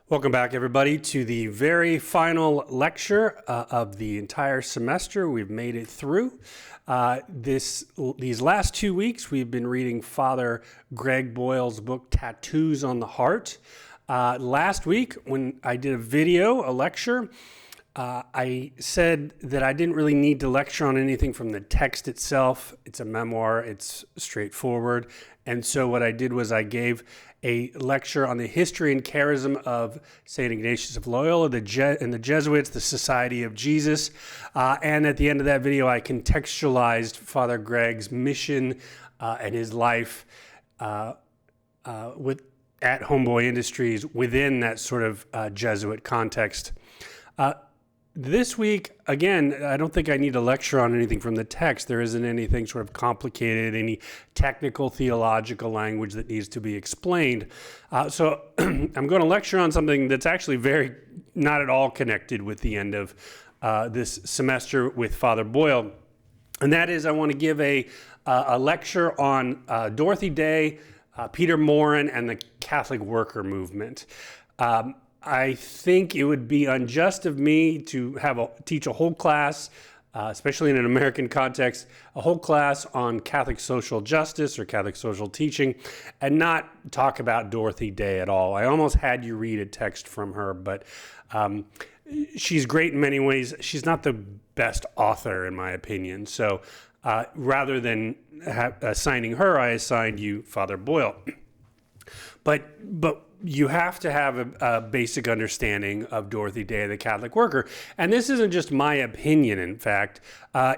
Welcome back, everybody, to the very final lecture of the entire semester. We've made it through. These last 2 weeks, we've been reading Father Greg Boyle's book, Tattoos on the Heart. Last week, when I did a lecture, I said that I didn't really need to lecture on anything from the text itself. It's a memoir, it's straightforward. And so what I did was I gave a lecture on the history and charism of St. Ignatius of Loyola, and the Jesuits, the Society of Jesus. And at the end of that video, I contextualized Father Greg's mission and his life at Homeboy Industries within that sort of Jesuit context. This week, again, I don't think I need to lecture on anything from the text. There isn't anything sort of complicated, any technical theological language that needs to be explained. So I'm going to lecture on something that's actually not at all connected with the end of this semester with Father Boyle. And that is, I want to give a lecture on Dorothy Day, Peter Maurin, and the Catholic worker movement. I think it would be unjust of me to teach a whole class, especially in an American context, a whole class on Catholic social justice or Catholic social teaching, and not talk about Dorothy Day at all. I almost had you read a text from her, but she's great in many ways. She's not the best author, in my opinion. So rather than assigning her, I assigned you Father Boyle. But you have to have a basic understanding of Dorothy Day, the Catholic worker. And this isn't just my opinion, in fact.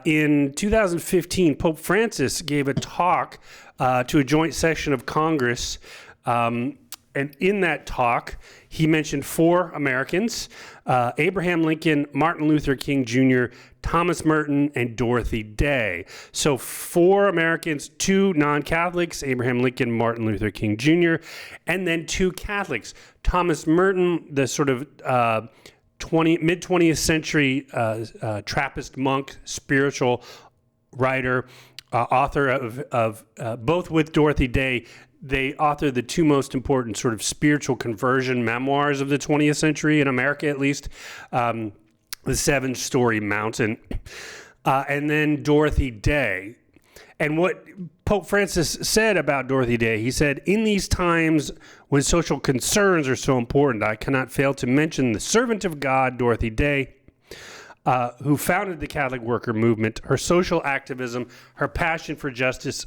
In 2015, Pope Francis gave a talk to a joint session of Congress. And in that talk, he mentioned 4 Americans, Abraham Lincoln, Martin Luther King Jr., Thomas Merton, and Dorothy Day. So 4 Americans, 2 non-Catholics, Abraham Lincoln, Martin Luther King Jr., and then 2 Catholics. Thomas Merton, the sort of mid-20th century Trappist monk, spiritual writer, author of both with Dorothy Day. They authored the 2 most important sort of spiritual conversion memoirs of the 20th century, in America at least, The 7-Story Mountain, and then Dorothy Day. And what Pope Francis said about Dorothy Day, he said, "In these times when social concerns are so important, I cannot fail to mention the servant of God, Dorothy Day, who founded the Catholic worker movement. Her social activism, her passion for justice,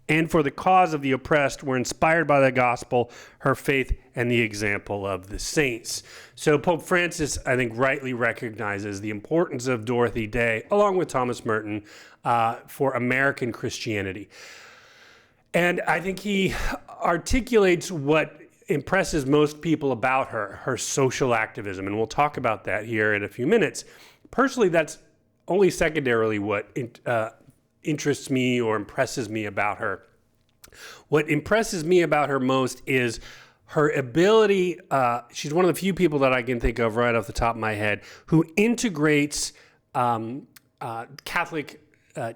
and for the cause of the oppressed were inspired by the gospel, her faith, and the example of the saints." So Pope Francis, I think, rightly recognizes the importance of Dorothy Day, along with Thomas Merton, for American Christianity. And I think he articulates what impresses most people about her social activism. And we'll talk about that here in a few minutes. Personally, that's only secondarily what interests me or impresses me about her. What impresses me about her most is her ability. She's one of the few people that I can think of right off the top of my head who integrates Catholic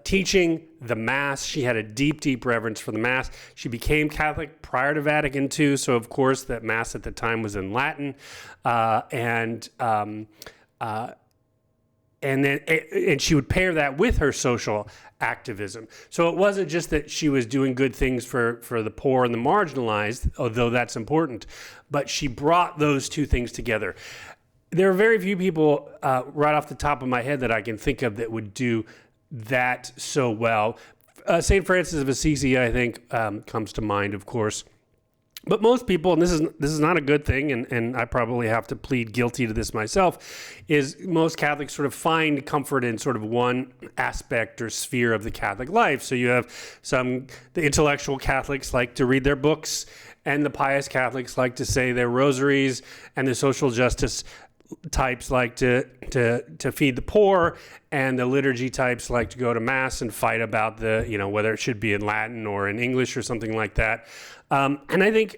teaching, the Mass. She had a deep, deep reverence for the Mass. She became Catholic prior to Vatican II, so of course that Mass at the time was in Latin, and she would pair that with her social activism. So it wasn't just that she was doing good things for the poor and the marginalized, although that's important, but she brought those 2 things together. There are very few people right off the top of my head that I can think of that would do that so well. St. Francis of Assisi, I think, comes to mind, of course. But most people, and this is not a good thing, and I probably have to plead guilty to this myself, is most Catholics sort of find comfort in sort of one aspect or sphere of the Catholic life. So you have the intellectual Catholics like to read their books, and the pious Catholics like to say their rosaries, and the social justice types like to feed the poor, and the liturgy types like to go to Mass and fight about whether it should be in Latin or in English or something like that. And I think,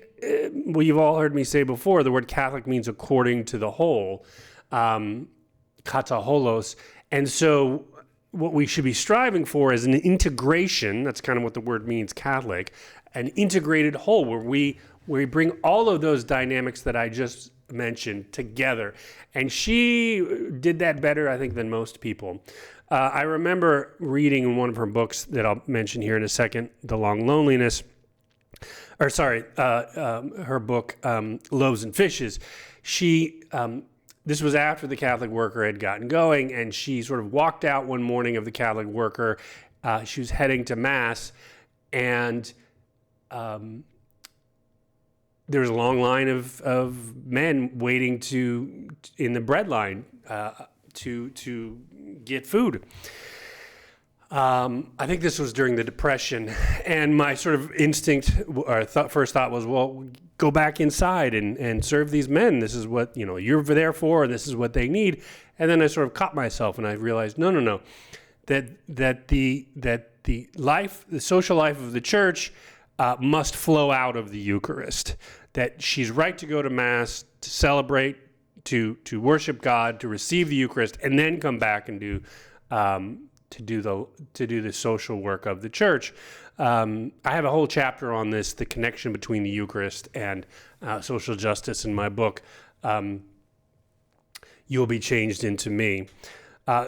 well, you've all heard me say before, the word Catholic means according to the whole, kata holos. And so what we should be striving for is an integration, that's kind of what the word means, Catholic, an integrated whole where we bring all of those dynamics that I just mentioned together. And she did that better, I think, than most people. I remember reading in one of her books that I'll mention here in a second, The Long Loneliness, her book, Loaves and Fishes. This was after the Catholic Worker had gotten going, and she sort of walked out one morning of the Catholic Worker. She was heading to Mass, and there was a long line of men waiting in the bread line to get food. I think this was during the Depression, and my sort of instinct or first thought was, well, go back inside and serve these men. This is what you're there for, and this is what they need. And then I sort of caught myself, and I realized, no, that the social life of the church must flow out of the Eucharist. That she's right to go to Mass, to celebrate, to worship God, to receive the Eucharist, and then come back and do the social work of the church. I have a whole chapter on this, the connection between the Eucharist and social justice, in my book, You'll Be Changed Into Me.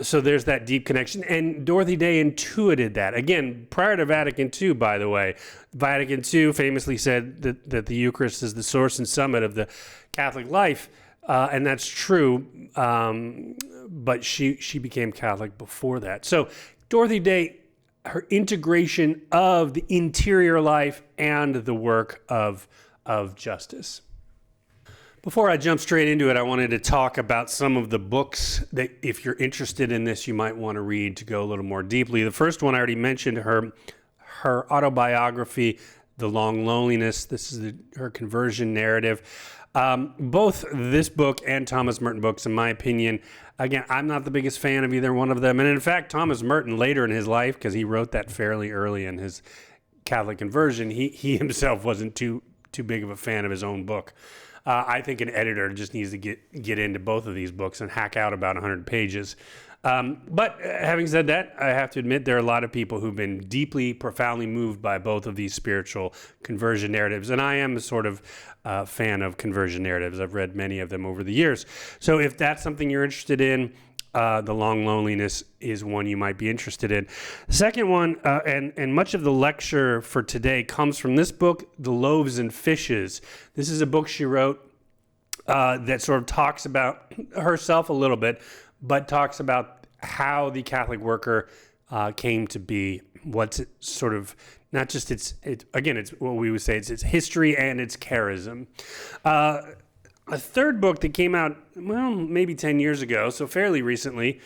So there's that deep connection. And Dorothy Day intuited that. Again, prior to Vatican II, by the way. Vatican II famously said that the Eucharist is the source and summit of the Catholic life. And that's true. But she became Catholic before that. So Dorothy Day, her integration of the interior life and the work of justice. Before I jump straight into it, I wanted to talk about some of the books that, if you're interested in this, you might want to read to go a little more deeply. The first one I already mentioned, her autobiography, The Long Loneliness. This is her conversion narrative. Both this book and Thomas Merton books, in my opinion, again, I'm not the biggest fan of either one of them. And in fact, Thomas Merton, later in his life, because he wrote that fairly early in his Catholic conversion, he himself wasn't too big of a fan of his own book. I think an editor just needs to get into both of these books and hack out about 100 pages. But having said that, I have to admit there are a lot of people who've been deeply, profoundly moved by both of these spiritual conversion narratives. And I am a sort of fan of conversion narratives. I've read many of them over the years. So if that's something you're interested in, The Long Loneliness is one you might be interested in. The second one, and much of the lecture for today comes from this book, The Loaves and Fishes. This is a book she wrote that sort of talks about herself a little bit, but talks about how the Catholic Worker came to be. What's it sort of, not just it's what we would say, it's its history and its charism. A third book that came out, well, maybe 10 years ago, so fairly recently,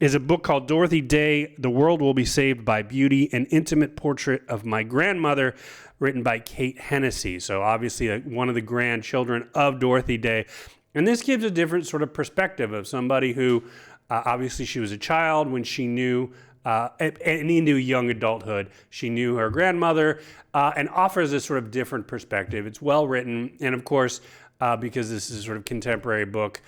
is a book called Dorothy Day, The World Will Be Saved by Beauty, an intimate portrait of my grandmother, written by Kate Hennessy. So obviously one of the grandchildren of Dorothy Day. And this gives a different sort of perspective of somebody who, obviously she was a child when she knew, and into young adulthood, she knew her grandmother, and offers a sort of different perspective. It's well written, and of course, because this is a sort of contemporary book,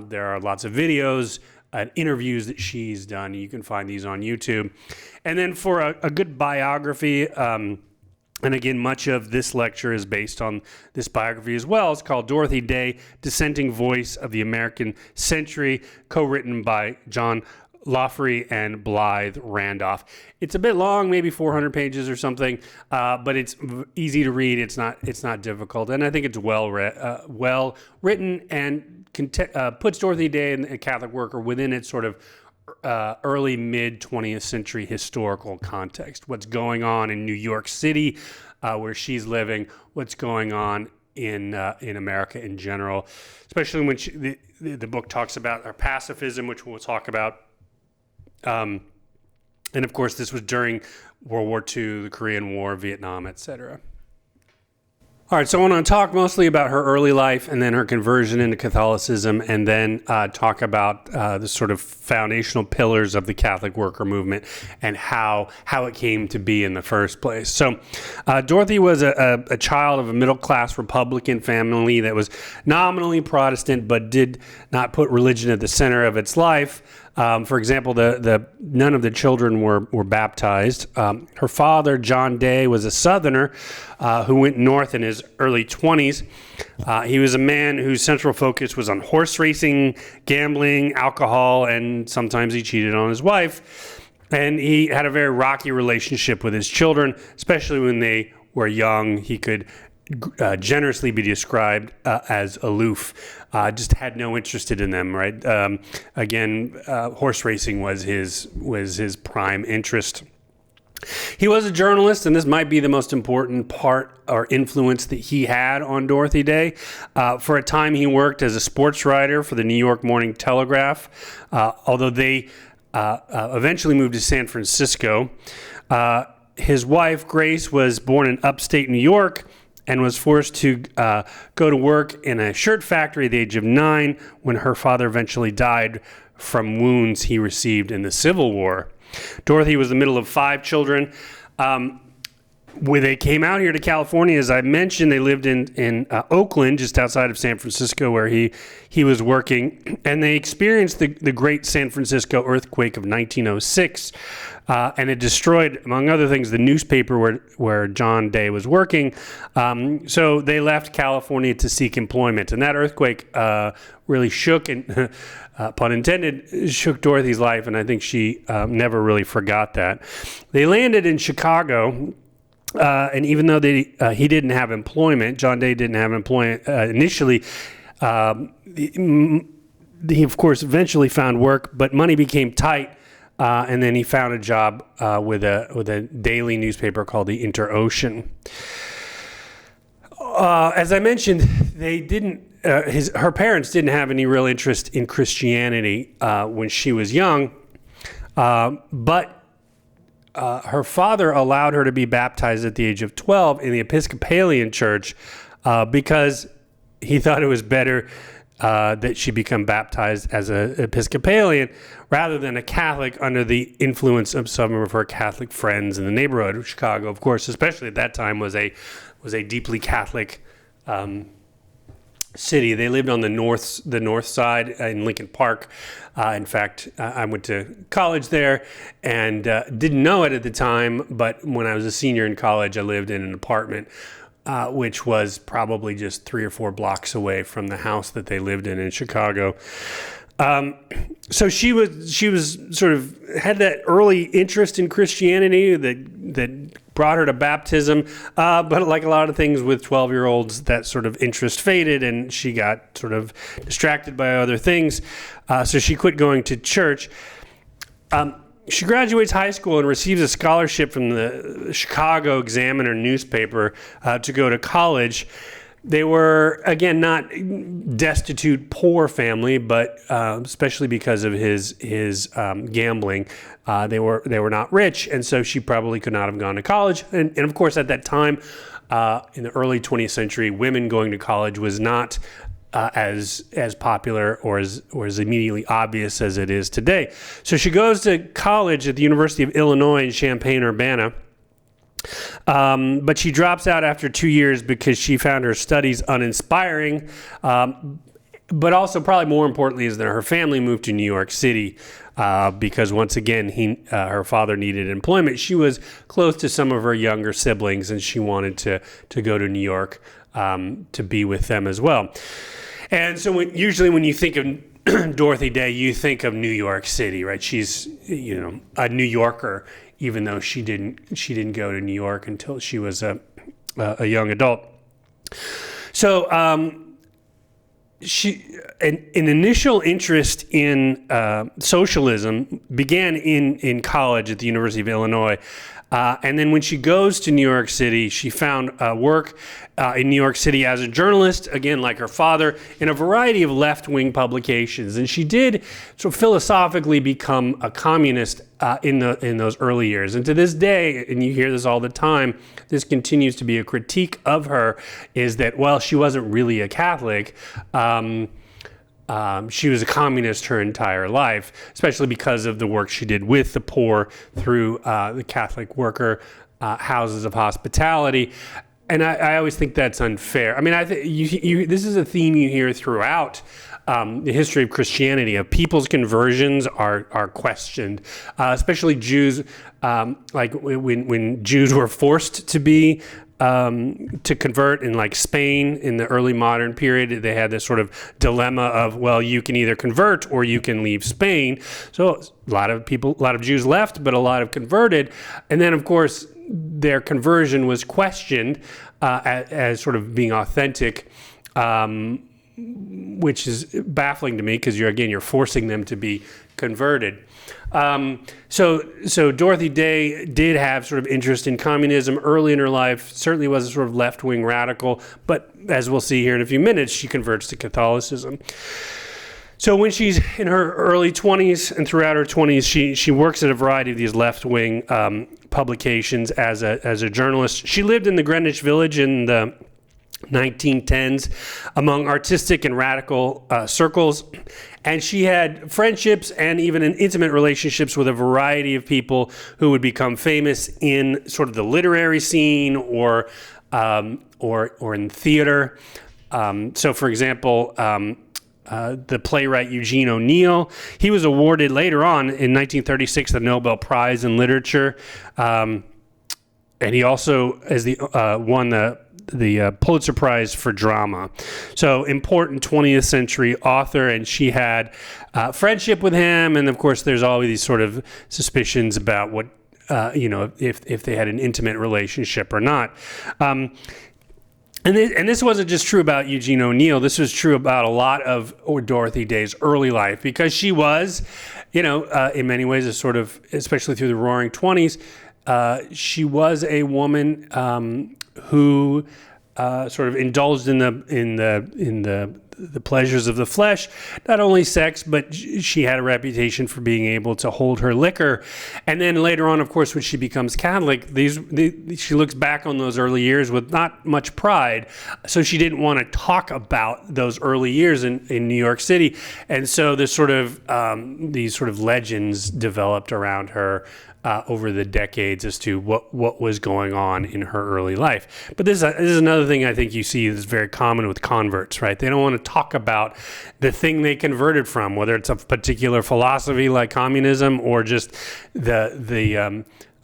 there are lots of videos and interviews that she's done. You can find these on YouTube. And then for a good biography, and again, much of this lecture is based on this biography as well. It's called Dorothy Day, Dissenting Voice of the American Century, co-written by John Loffrey and Blythe Randolph. It's a bit long, maybe 400 pages or something, but it's easy to read. It's not difficult, and I think it's well written and puts Dorothy Day and the Catholic Worker within its sort of early mid 20th century historical context. What's going on in New York City, where she's living? What's going on in America in general, especially when the book talks about her pacifism, which we'll talk about. And of course, this was during World War II, the Korean War, Vietnam, etc. All right, so I want to talk mostly about her early life and then her conversion into Catholicism, and then talk about the sort of foundational pillars of the Catholic Worker movement and how it came to be in the first place. So Dorothy was a child of a middle-class Republican family that was nominally Protestant but did not put religion at the center of its life. For example, none of the children were baptized. Her father, John Day, was a Southerner who went north in his early 20s. He was a man whose central focus was on horse racing, gambling, alcohol, and sometimes he cheated on his wife. And he had a very rocky relationship with his children, especially when they were young. He could generously be described as aloof, just had no interest in them, right? Horse racing was his prime interest. He was a journalist, and this might be the most important part or influence that he had on Dorothy Day. For a time, he worked as a sports writer for the New York Morning Telegraph, although they eventually moved to San Francisco. His wife, Grace, was born in upstate New York and was forced to go to work in a shirt factory at the age of 9 when her father eventually died from wounds he received in the Civil War. Dorothy was the middle of 5 children. When they came out here to California, as I mentioned, they lived in Oakland, just outside of San Francisco, where he was working, and they experienced the great San Francisco earthquake of 1906, and it destroyed, among other things, the newspaper where John Day was working. So they left California to seek employment, and that earthquake really shook, and pun intended, shook Dorothy's life, and I think she never really forgot that. They landed in Chicago. And even though he didn't have employment, John Day didn't have employment initially, he of course eventually found work, but money became tight, and then he found a job with a daily newspaper called the Inter-Ocean. As I mentioned, they didn't. Her parents didn't have any real interest in Christianity when she was young, but her father allowed her to be baptized at the age of 12 in the Episcopalian church because he thought it was better that she become baptized as an Episcopalian rather than a Catholic under the influence of some of her Catholic friends in the neighborhood of Chicago. Of course, especially at that time, was a deeply Catholic city. They lived on the north side in Lincoln Park. In fact, I went to college there and didn't know it at the time, but when I was a senior in college, I lived in an apartment which was probably just 3 or 4 blocks away from the house that they lived in Chicago. So she was sort of had that early interest in Christianity that brought her to baptism, but like a lot of things with 12-year-olds, that sort of interest faded, and she got sort of distracted by other things. So she quit going to church. She graduates high school and receives a scholarship from the Chicago Examiner newspaper to go to college. They were, again, not destitute, poor family, but especially because of his gambling, they were not rich, and so she probably could not have gone to college. And of course, at that time, in the early 20th century, women going to college was not as popular or as immediately obvious as it is today. So she goes to college at the University of Illinois in Champaign-Urbana. But she drops out after 2 years because she found her studies uninspiring. But also, probably more importantly, is that her family moved to New York City because, once again, her father needed employment. She was close to some of her younger siblings, and she wanted to go to New York to be with them as well. And so, usually when you think of Dorothy Day, you think of New York City, right? She's a New Yorker, even though she didn't go to New York until she was a young adult. So an initial interest in socialism began in college at the University of Illinois. And then when she goes to New York City, she found work in New York City as a journalist, again, like her father, in a variety of left-wing publications. And she did sort of philosophically become a communist in those early years. And to this day, and you hear this all the time, this continues to be a critique of her, is that, well, she wasn't really a Catholic. She was a communist her entire life, especially because of the work she did with the poor through the Catholic worker houses of hospitality. And I always think that's unfair. I mean, I think this is a theme you hear throughout the history of Christianity. Of people's conversions are questioned, especially Jews. Like when Jews were forced to convert in like Spain in the early modern period, they had this sort of dilemma of, well, you can either convert or you can leave Spain. So a lot of Jews left, but a lot of converted, and then of course their conversion was questioned as sort of being authentic, which is baffling to me because you're forcing them to be converted. So Dorothy Day did have sort of interest in communism early in her life, certainly was a sort of left-wing radical, but as we'll see here in a few minutes, she converts to Catholicism. So when she's in her early 20s and throughout her 20s, she works at a variety of these left-wing publications as a journalist. She lived in the Greenwich Village in the 1910s among artistic and radical circles, and she had friendships and even intimate relationships with a variety of people who would become famous in sort of the literary scene or in theater. So, for example, the playwright Eugene O'Neill, he was awarded later on in 1936 the Nobel Prize in Literature, and he also won the Pulitzer Prize for drama. So important 20th century author, and she had friendship with him, and of course there's always these sort of suspicions about what if they had an intimate relationship or not. And this wasn't just true about Eugene O'Neill. This was true about a lot of Dorothy Day's early life, because she was, in many ways, a sort of, especially through the Roaring '20s, she was a woman who sort of indulged in the pleasures of the flesh, not only sex, but she had a reputation for being able to hold her liquor. And then later on, of course, when she becomes Catholic, she looks back on those early years with not much pride. So she didn't want to talk about those early years in New York City. And so these sort of legends developed around her over the decades as to what was going on in her early life. But this is another thing I think you see is very common with converts, right? They don't want to talk about the thing they converted from, whether it's a particular philosophy like communism or just the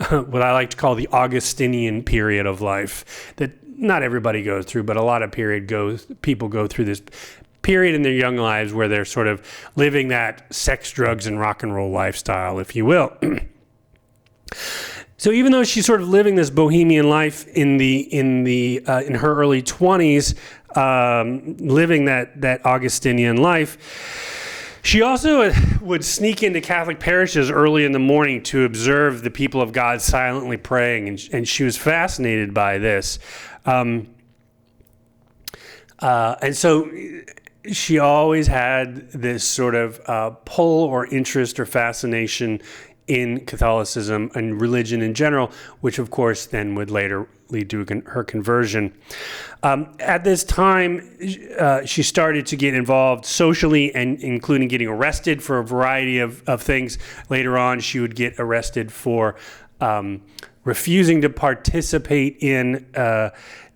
what I like to call the Augustinian period of life that not everybody goes through, but a lot of people go through this period in their young lives where they're sort of living that sex, drugs, and rock and roll lifestyle, if you will. So even though she's sort of living this bohemian life in her early 20s, living that Augustinian life, she also would sneak into Catholic parishes early in the morning to observe the people of God silently praying, and she was fascinated by this. And so she always had this sort of pull or interest or fascination in Catholicism and religion in general, which of course then would later lead to her conversion. At this time, she started to get involved socially, and including getting arrested for a variety of things. Later on, she would get arrested for refusing to participate in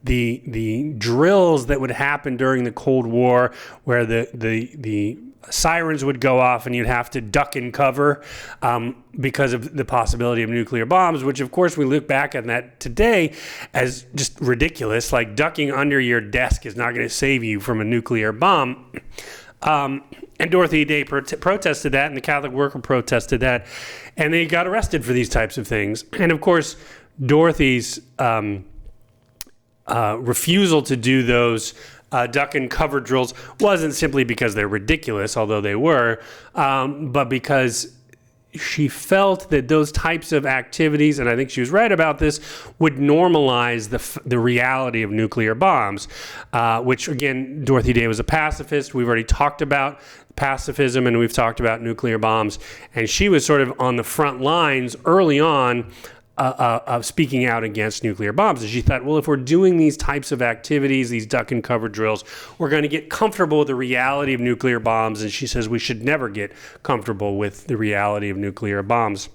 the drills that would happen during the Cold War, where the sirens would go off and you'd have to duck and cover because of the possibility of nuclear bombs, which of course we look back at that today as just ridiculous. Like ducking under your desk is not going to save you from a nuclear bomb. And Dorothy Day protested that, and the Catholic worker protested that, and they got arrested for these types of things. And of course, Dorothy's refusal to do those duck and cover drills wasn't simply because they're ridiculous, although they were, but because she felt that those types of activities, and I think she was right about this, would normalize the reality of nuclear bombs, which again, Dorothy Day was a pacifist. We've already talked about pacifism and we've talked about nuclear bombs, and she was sort of on the front lines early on of speaking out against nuclear bombs. And she thought, well, if we're doing these types of activities, these duck and cover drills, we're going to get comfortable with the reality of nuclear bombs. And she says we should never get comfortable with the reality of nuclear bombs.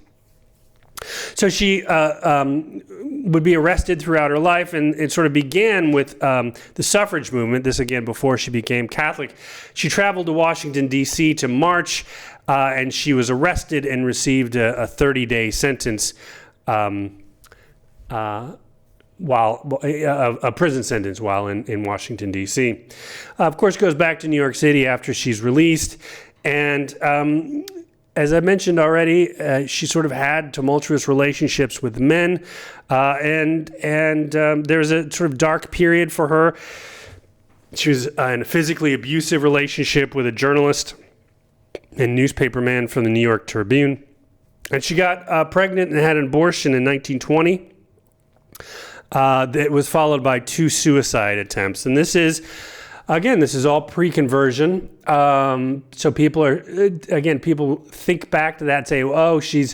So she would be arrested throughout her life, and it sort of began with the suffrage movement. This again before she became Catholic. She traveled to Washington, D.C. to march, and she was arrested and received a 30-day sentence, while a prison sentence while in Washington, D.C. Of course, goes back to New York City after she's released, and as I mentioned already, she sort of had tumultuous relationships with men, and there was a sort of dark period for her. She was in a physically abusive relationship with a journalist and newspaperman from the New York Tribune, and she got pregnant and had an abortion in 1920. That was followed by 2 suicide attempts, and this is all pre-conversion. So people think back to that and say, oh, she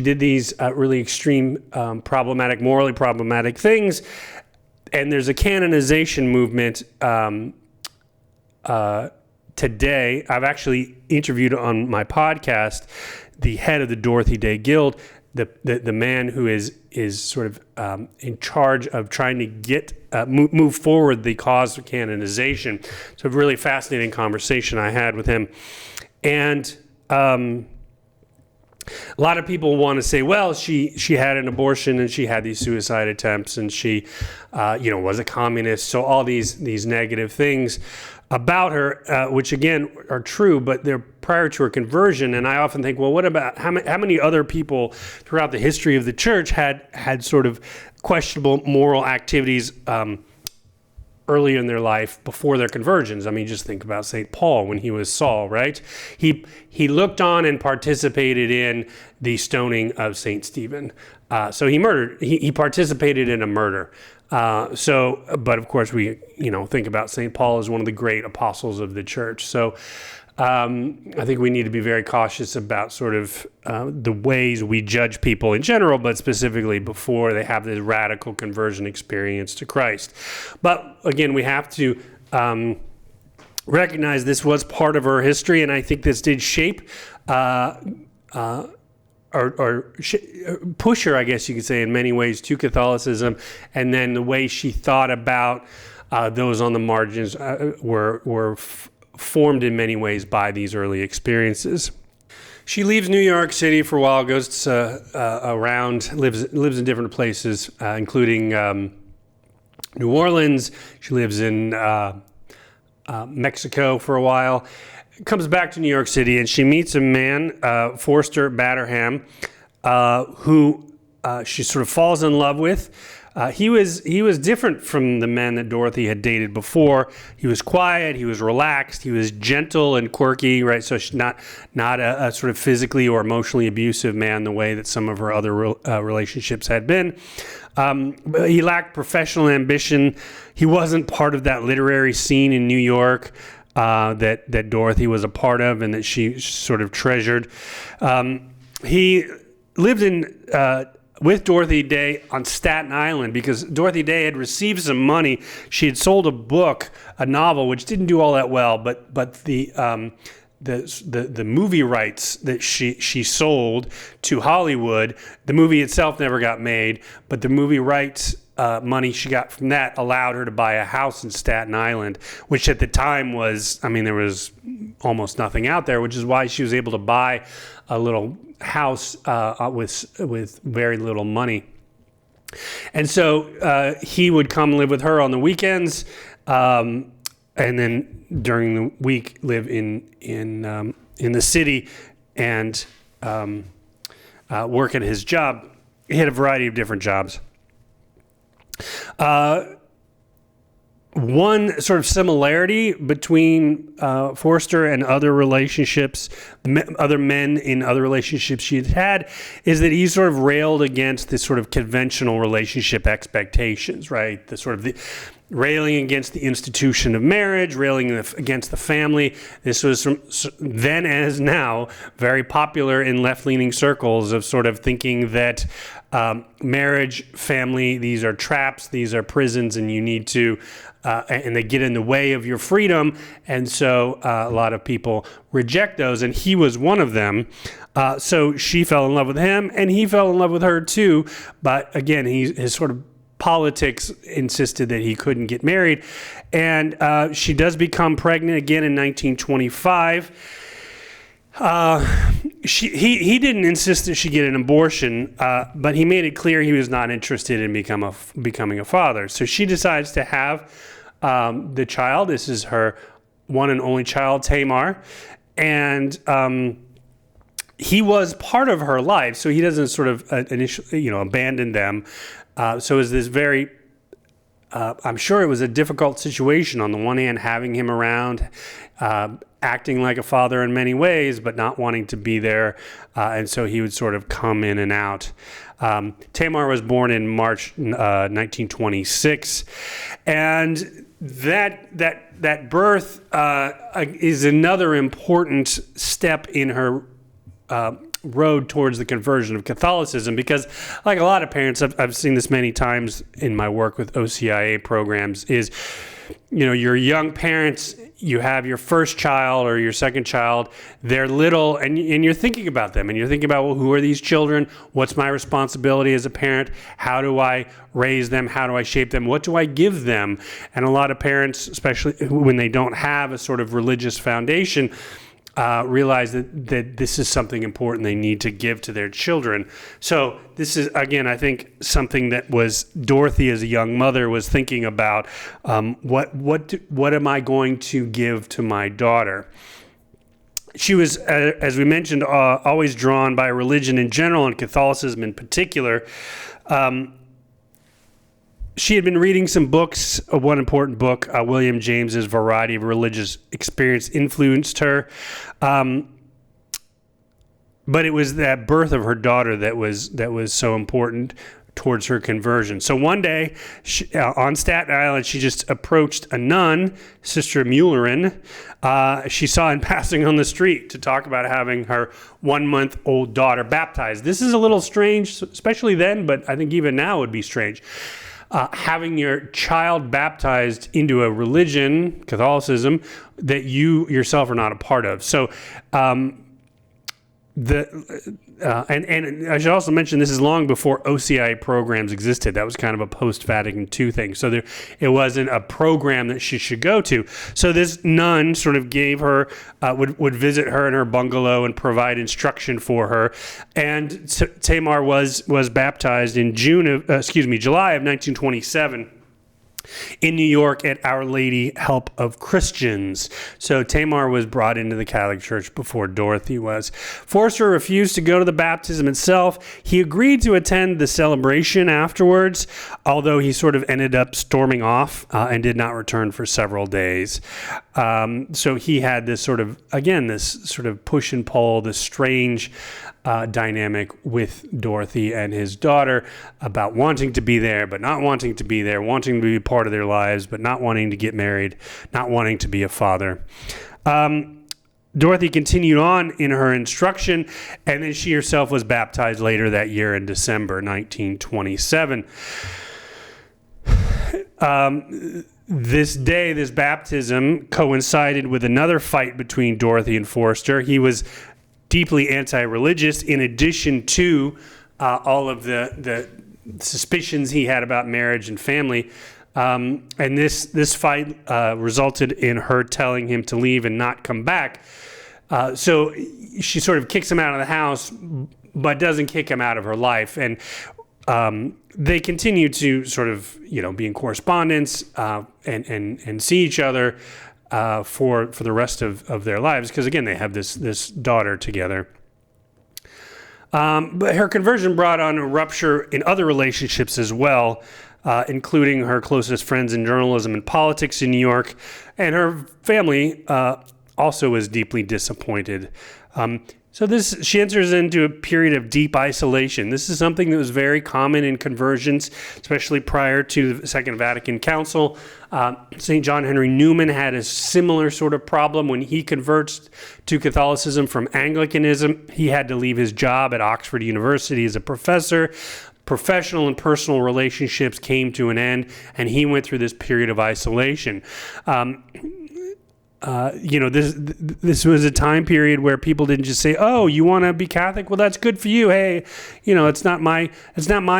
did these really extreme, morally problematic things. And there's a canonization movement today. I've actually interviewed on my podcast the head of the Dorothy Day Guild, the man who is sort of in charge of trying to get move forward the cause of canonization. So a really fascinating conversation I had with him, and a lot of people want to say, well, she had an abortion and she had these suicide attempts and she was a communist. So all these negative things about her, which again are true, but they're prior to her conversion. And I often think, well, what about how many other people throughout the history of the church had sort of questionable moral activities earlier in their life before their conversions? I mean, just think about St. Paul when he was Saul, right? He looked on and participated in the stoning of St. Stephen. So he participated in a murder. But of course we, think about St. Paul as one of the great apostles of the church. So I think we need to be very cautious about sort of the ways we judge people in general, but specifically before they have this radical conversion experience to Christ. But again, we have to recognize this was part of her history, and I think this did shape push her, I guess you could say, in many ways to Catholicism, and then the way she thought about those on the margins were formed in many ways by these early experiences. She leaves New York City for a while, goes around, lives in different places, including New Orleans. She lives in Mexico for a while. Comes back to New York City, and she meets a man, Forster Batterham, who she sort of falls in love with. He was different from the men that Dorothy had dated before. He was quiet, he was relaxed, he was gentle and quirky, right? So she's not a sort of physically or emotionally abusive man the way that some of her other relationships had been. But he lacked professional ambition. He wasn't part of that literary scene in New York that Dorothy was a part of and that she sort of treasured. He lived with Dorothy Day on Staten Island because Dorothy Day had received some money. She had sold a book, a novel, which didn't do all that well, but the movie rights that she sold to Hollywood, the movie itself never got made, but the movie rights money she got from that allowed her to buy a house in Staten Island, which at the time was, there was almost nothing out there, which is why she was able to buy a little house with very little money. And so he would come live with her on the weekends, and then during the week live in the city and work at his job. He had a variety of different jobs. One sort of similarity between Forster and other relationships, other men in other relationships she had had, is that he sort of railed against this sort of conventional relationship expectations, right? The railing against the institution of marriage, railing against the family. This was then as now very popular in left-leaning circles of sort of thinking that marriage, family, these are traps, these are prisons, and you need to and they get in the way of your freedom. And so a lot of people reject those, and he was one of them. So she fell in love with him, and he fell in love with her too. But again, his sort of politics insisted that he couldn't get married. And she does become pregnant again in 1925. He didn't insist that she get an abortion, but he made it clear he was not interested in becoming a father. So she decides to have the child. This is her one and only child, Tamar. And he was part of her life, so he doesn't sort of initially, abandon them. So it was this very, I'm sure it was a difficult situation. On the one hand, having him around, acting like a father in many ways, but not wanting to be there. And so he would sort of come in and out. Tamar was born in March 1926. And that birth is another important step in her road towards the conversion of Catholicism, because like a lot of parents, I've seen this many times in my work with OCIA programs, is, you're young parents, you have your first child or your second child, they're little, and you're thinking about them, and you're thinking about, well, who are these children? What's my responsibility as a parent? How do I raise them? How do I shape them? What do I give them? And a lot of parents, especially when they don't have a sort of religious foundation, realize that this is something important they need to give to their children. So this is, again, I think something that was Dorothy as a young mother was thinking about. What am I going to give to my daughter? She was, as we mentioned, always drawn by religion in general and Catholicism in particular. She had been reading some books. One important book, William James's Variety of Religious Experience, influenced her. But it was that birth of her daughter that was so important towards her conversion. So one day, on Staten Island, she just approached a nun, Sister Maurin, she saw in passing on the street, to talk about having her 1-month-old daughter baptized. This is a little strange, especially then, but I think even now it would be strange. Having your child baptized into a religion, Catholicism, that you yourself are not a part of. So, and I should also mention, this is long before OCIA programs existed. That was kind of a post-Vatican II thing. So it wasn't a program that she should go to. So this nun sort of gave her, would visit her in her bungalow and provide instruction for her. And Tamar was baptized in July of 1927. In New York at Our Lady Help of Christians. So Tamar was brought into the Catholic Church before Dorothy was. Forster refused to go to the baptism itself. He agreed to attend the celebration afterwards, although he sort of ended up storming off and did not return for several days. So he had this sort of push and pull, this strange dynamic with Dorothy and his daughter about wanting to be there, but not wanting to be there, wanting to be part of their lives, but not wanting to get married, not wanting to be a father. Dorothy continued on in her instruction, and then she herself was baptized later that year in December 1927. This baptism coincided with another fight between Dorothy and Forster. He was deeply anti-religious, in addition to all of the suspicions he had about marriage and family. And this fight resulted in her telling him to leave and not come back. So she sort of kicks him out of the house, but doesn't kick him out of her life. And they continue to sort of, be in correspondence and see each other for the rest of their lives, because again, they have this daughter together. But her conversion brought on a rupture in other relationships as well, including her closest friends in journalism and politics in New York, and her family also was deeply disappointed. So she enters into a period of deep isolation. This is something that was very common in conversions, especially prior to the Second Vatican Council. St. John Henry Newman had a similar sort of problem when he converts to Catholicism from Anglicanism. He had to leave his job at Oxford University as a professor. professional and personal relationships came to an end, and he went through this period of isolation. This was a time period where people didn't just say, "Oh, you want to be Catholic? Well, that's good for you. Hey, it's not my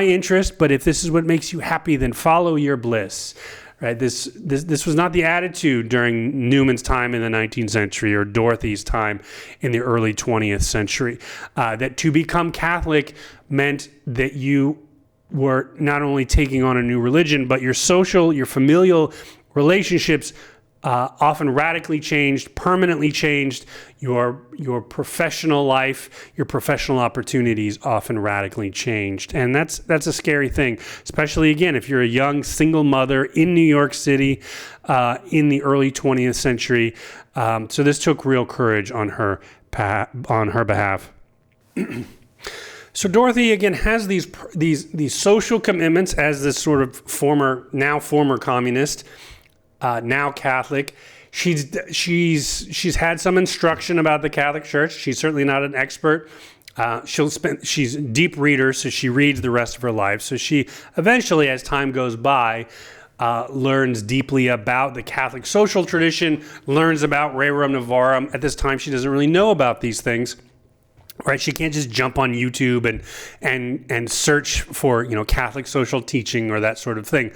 interest, but if this is what makes you happy, then follow your bliss." Right? This was not the attitude during Newman's time in the 19th century or Dorothy's time in the early 20th century. That to become Catholic meant that you were not only taking on a new religion, but your social, your familial relationships often radically changed, permanently changed. Your professional life, your professional opportunities often radically changed. And that's a scary thing, especially, again, if you're a young single mother in New York City in the early 20th century. So this took real courage on her behalf. So Dorothy, again, has these social commitments as this sort of former communist, now Catholic. She's had some instruction about the Catholic Church. She's certainly not an expert. She's a deep reader, so she reads the rest of her life. So she eventually, as time goes by, learns deeply about the Catholic social tradition, learns about Rerum Novarum. At this time, she doesn't really know about these things. Right, she can't just jump on YouTube and search for Catholic social teaching or that sort of thing.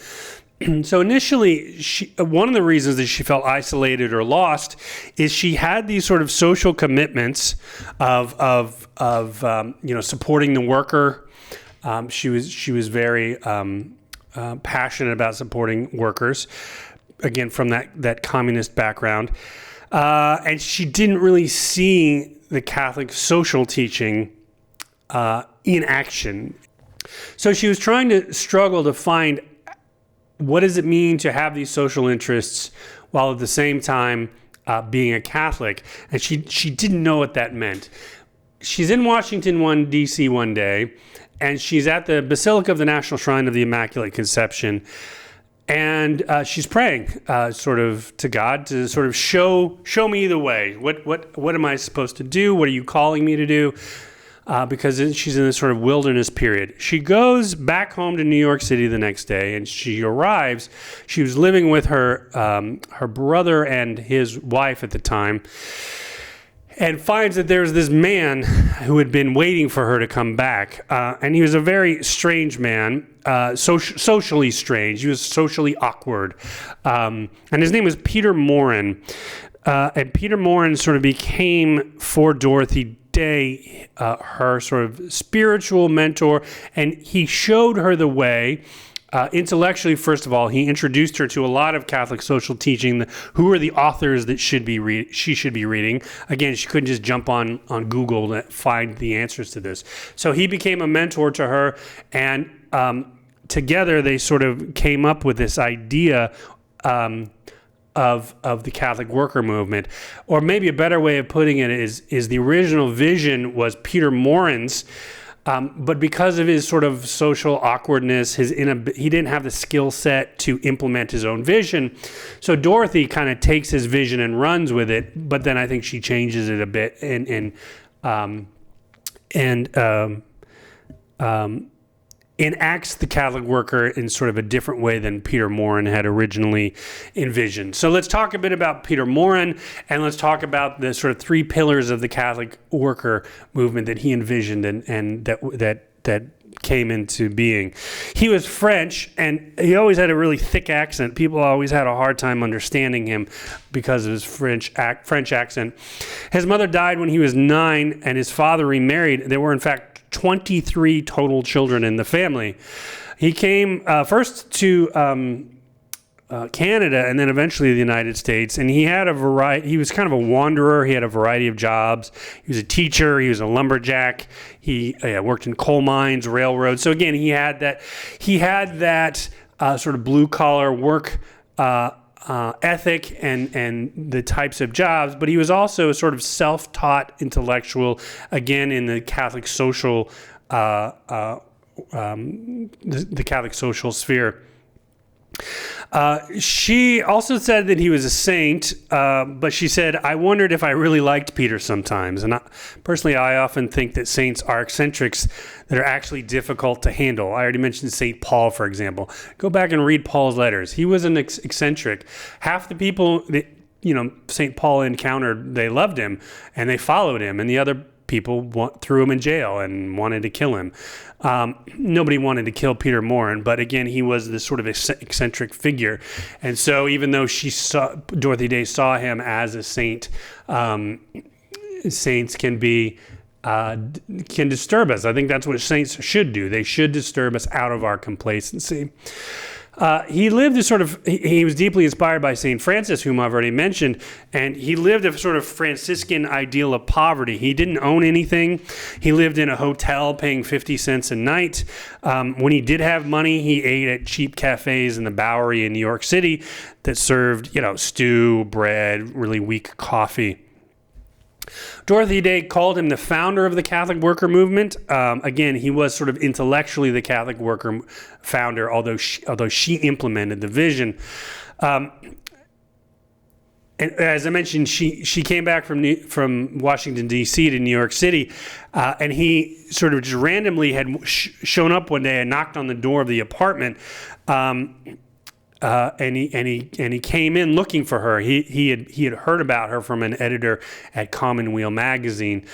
So initially, one of the reasons that she felt isolated or lost is she had these sort of social commitments of supporting the worker. She was very passionate about supporting workers, again from that communist background, and she didn't really see the Catholic social teaching in action. So she was trying to struggle to find, what does it mean to have these social interests while at the same time being a Catholic? And she didn't know what that meant. She's in Washington, D.C. one day, and she's at the Basilica of the National Shrine of the Immaculate Conception, and she's praying sort of to God to sort of show me the way. What am I supposed to do? What are you calling me to do? Because she's in this sort of wilderness period. She goes back home to New York City the next day, and she arrives. She was living with her brother and his wife at the time, and finds that there's this man who had been waiting for her to come back. And he was a very strange man, socially strange. He was socially awkward. And his name was Peter Maurin. And Peter Maurin sort of became, for Dorothy Day, her sort of spiritual mentor, and he showed her the way. Intellectually, first of all, he introduced her to a lot of Catholic social teaching. Who are the authors that she should be reading? Again, she couldn't just jump on Google to find the answers to this. So he became a mentor to her, and together they sort of came up with this idea of the Catholic worker movement. Or maybe a better way of putting it is the original vision was Peter Maurin's. But because of his sort of social awkwardness, he didn't have the skill set to implement his own vision. So Dorothy kind of takes his vision and runs with it, but then I think she changes it a bit and enacts the Catholic worker in sort of a different way than Peter Maurin had originally envisioned. So let's talk a bit about Peter Maurin, and let's talk about the sort of three pillars of the Catholic worker movement that he envisioned and that came into being. He was French, and he always had a really thick accent. People always had a hard time understanding him because of his French accent. His mother died when he was 9, and his father remarried. There were, in fact, 23 total children in the family. He came first to Canada and then eventually the United States, and he had a variety. He was kind of a wanderer. He had a variety of jobs. He was a teacher. He was a lumberjack. He worked in coal mines, railroads. So again, he had that sort of blue collar work ethic and the types of jobs, but he was also a sort of self-taught intellectual, again in the Catholic social, the Catholic social sphere. She also said that he was a saint, but she said, I wondered if I really liked Peter sometimes. And personally, I often think that saints are eccentrics that are actually difficult to handle. I already mentioned St. Paul, for example. Go back and read Paul's letters. He was an eccentric. Half the people that, St. Paul encountered, they loved him and they followed him, and the other people threw him in jail and wanted to kill him. Nobody wanted to kill Peter Maurin, but again, he was this sort of eccentric figure. And so even though Dorothy Day saw him as a saint, saints can disturb us. I think that's what saints should do. They should disturb us out of our complacency. He lived he was deeply inspired by St. Francis, whom I've already mentioned, and he lived a sort of Franciscan ideal of poverty. He didn't own anything. He lived in a hotel paying 50 cents a night. When he did have money, he ate at cheap cafes in the Bowery in New York City that served, stew, bread, really weak coffee. Dorothy Day called him the founder of the Catholic worker movement. Again, he was sort of intellectually the Catholic worker founder, although she implemented the vision. And as I mentioned, she came back from Washington, D.C. to New York City, and he sort of just randomly had shown up one day and knocked on the door of the apartment. And he came in looking for her. He had heard about her from an editor at Commonweal magazine.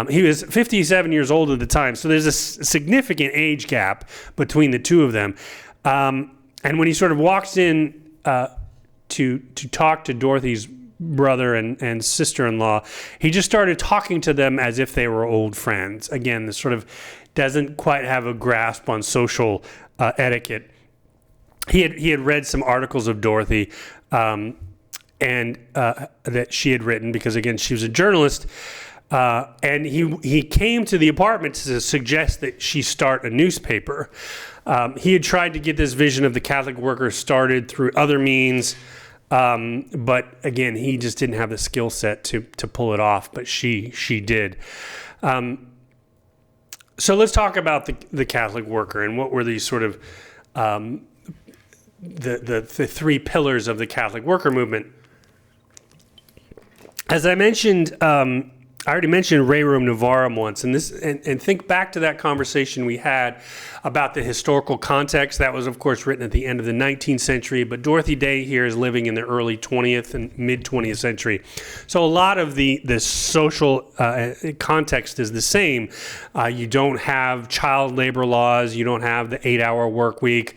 He was 57 years old at the time, so there's a significant age gap between the two of them. And when he sort of walks in to talk to Dorothy's brother and sister-in-law, he just started talking to them as if they were old friends. Again, this sort of doesn't quite have a grasp on social etiquette. He had read some articles of Dorothy and that she had written, because again, she was a journalist, and he came to the apartment to suggest that she start a newspaper. He had tried to get this vision of the Catholic worker started through other means, but again, he just didn't have the skill set to pull it off, but she did. So let's talk about the Catholic worker and what were these sort of the three pillars of the Catholic worker movement. As I mentioned, I already mentioned Rerum Novarum once, and think back to that conversation we had about the historical context. That was, of course, written at the end of the 19th century, but Dorothy Day here is living in the early 20th and mid-20th century. So a lot of the social context is the same. You don't have child labor laws. You don't have the 8-hour work week.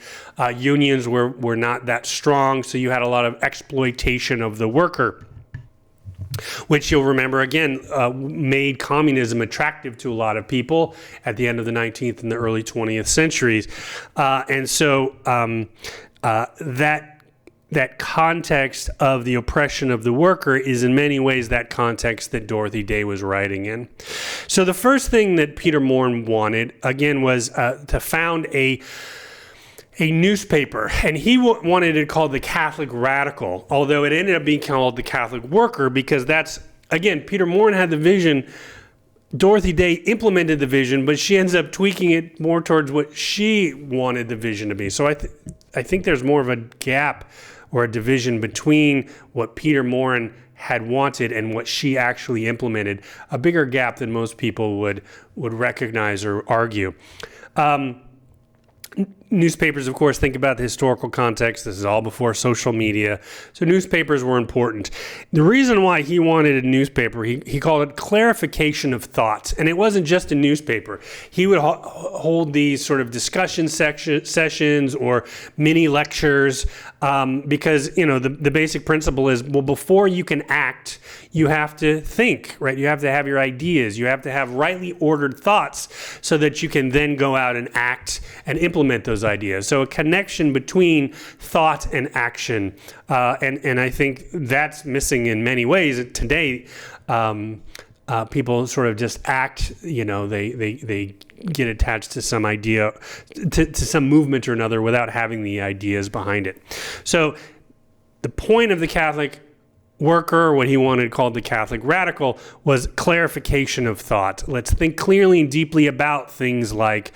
Unions were not that strong, so you had a lot of exploitation of the worker, which you'll remember, again, made communism attractive to a lot of people at the end of the 19th and the early 20th centuries. And so that context of the oppression of the worker is in many ways that context that Dorothy Day was writing in. So the first thing that Peter Maurin wanted, again, was to found a newspaper, and he wanted it called the Catholic Radical, although it ended up being called the Catholic Worker, because that's, again, Peter Maurin had the vision. Dorothy Day implemented the vision, but she ends up tweaking it more towards what she wanted the vision to be. So I think there's more of a gap or a division between what Peter Maurin had wanted and what she actually implemented, a bigger gap than most people would recognize or argue. Newspapers, of course, think about the historical context. This is all before social media. So newspapers were important. The reason why he wanted a newspaper, he called it clarification of thoughts. And it wasn't just a newspaper. He would hold these sort of discussion sessions or mini lectures because, the basic principle is, well, before you can act, you have to think, right? You have to have your ideas. You have to have rightly ordered thoughts so that you can then go out and act and implement those ideas. So a connection between thought and action. And I think that's missing in many ways. Today, people sort of just act, they get attached to some idea, to some movement or another without having the ideas behind it. So the point of the Catholic worker, what he wanted called the Catholic radical, was clarification of thought. Let's think clearly and deeply about things like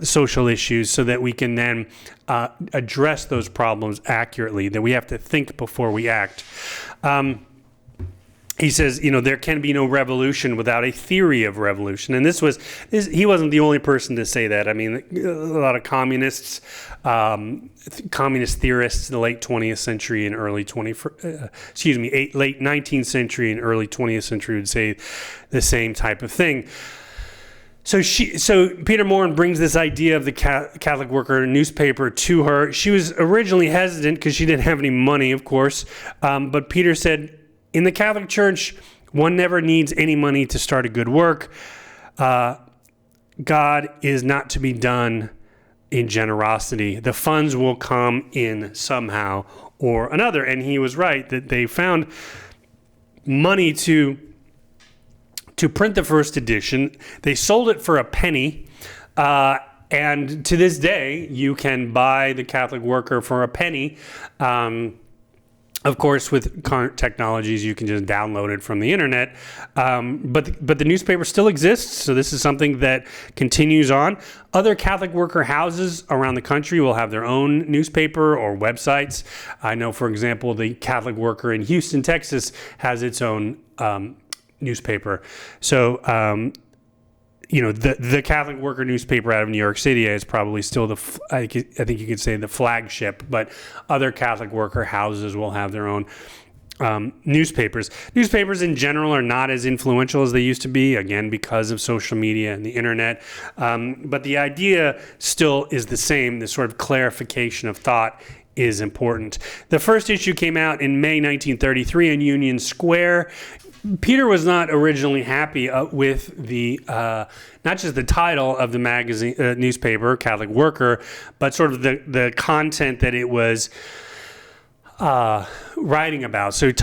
social issues so that we can then address those problems accurately, that we have to think before we act. He says, there can be no revolution without a theory of revolution. And he wasn't the only person to say that. I mean, a lot of communist theorists in the late 20th century and late 19th century and early 20th century would say the same type of thing. So Peter Maurin brings this idea of the Catholic Worker newspaper to her. She was originally hesitant because she didn't have any money, of course. But Peter said, in the Catholic Church, one never needs any money to start a good work. God is not to be done in generosity. The funds will come in somehow or another. And he was right that they found money to print the first edition. They sold it for a penny. And to this day, you can buy the Catholic Worker for a penny. Of course, with current technologies, you can just download it from the internet. But the newspaper still exists, so this is something that continues on. Other Catholic worker houses around the country will have their own newspaper or websites. I know, for example, the Catholic Worker in Houston, Texas, has its own newspaper. So, the Catholic Worker newspaper out of New York City is probably still I think you could say the flagship, but other Catholic worker houses will have their own newspapers. Newspapers in general are not as influential as they used to be, again, because of social media and the internet. But the idea still is the same. The sort of clarification of thought is important. The first issue came out in May 1933 in Union Square. Peter was not originally happy with the not just the title of the magazine newspaper, Catholic Worker, but sort of the content that it was writing about. So it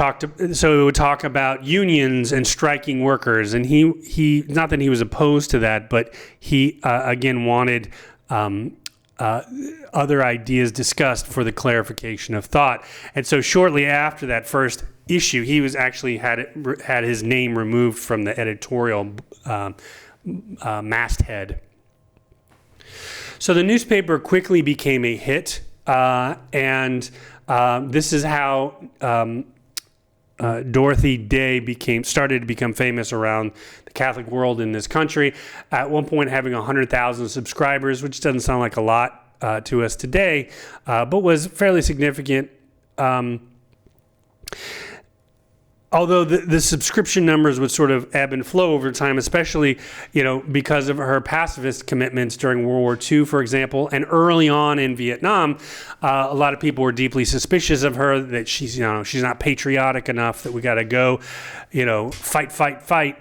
would talk about unions and striking workers, and he not that he was opposed to that, but he again wanted other ideas discussed for the clarification of thought. And so shortly after that first issue, he was actually had his name removed from the editorial masthead. So the newspaper quickly became a hit, and this is how Dorothy Day started to become famous around the Catholic world in this country. At one point, having 100,000 subscribers, which doesn't sound like a lot to us today, but was fairly significant. Although the subscription numbers would sort of ebb and flow over time, especially, because of her pacifist commitments during World War II, for example, and early on in Vietnam, a lot of people were deeply suspicious of her, that she's not patriotic enough, that we got to go, fight.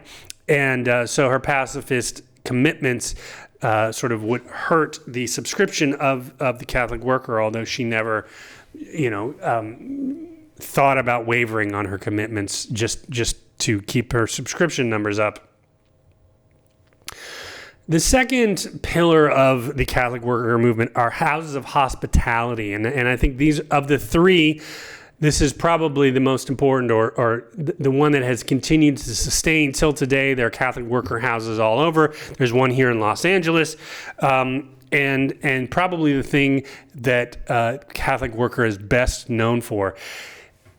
And so her pacifist commitments sort of would hurt the subscription of the Catholic Worker, although she never, thought about wavering on her commitments just to keep her subscription numbers up. The second pillar of the Catholic worker movement are houses of hospitality. And I think these, of the three, this is probably the most important or the one that has continued to sustain till today. There are Catholic worker houses all over. There's one here in Los Angeles. And probably the thing that Catholic worker is best known for.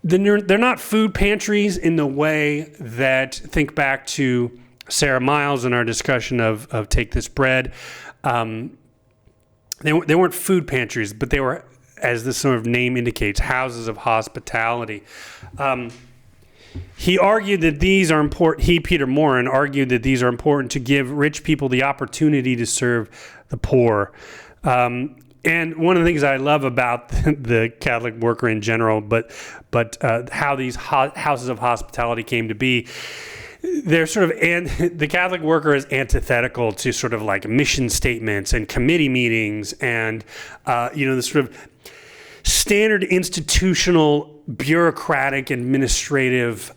They're not food pantries in the way that, think back to Sarah Miles and our discussion of Take This Bread. They weren't food pantries, but they were, as the sort of name indicates, houses of hospitality. He argued that these are important. Peter Maurin, argued that these are important to give rich people the opportunity to serve the poor. And one of the things I love about the Catholic worker in general, but how these houses of hospitality came to be, they're sort of, and the Catholic worker is antithetical to sort of like mission statements and committee meetings and the sort of standard institutional, bureaucratic, administrative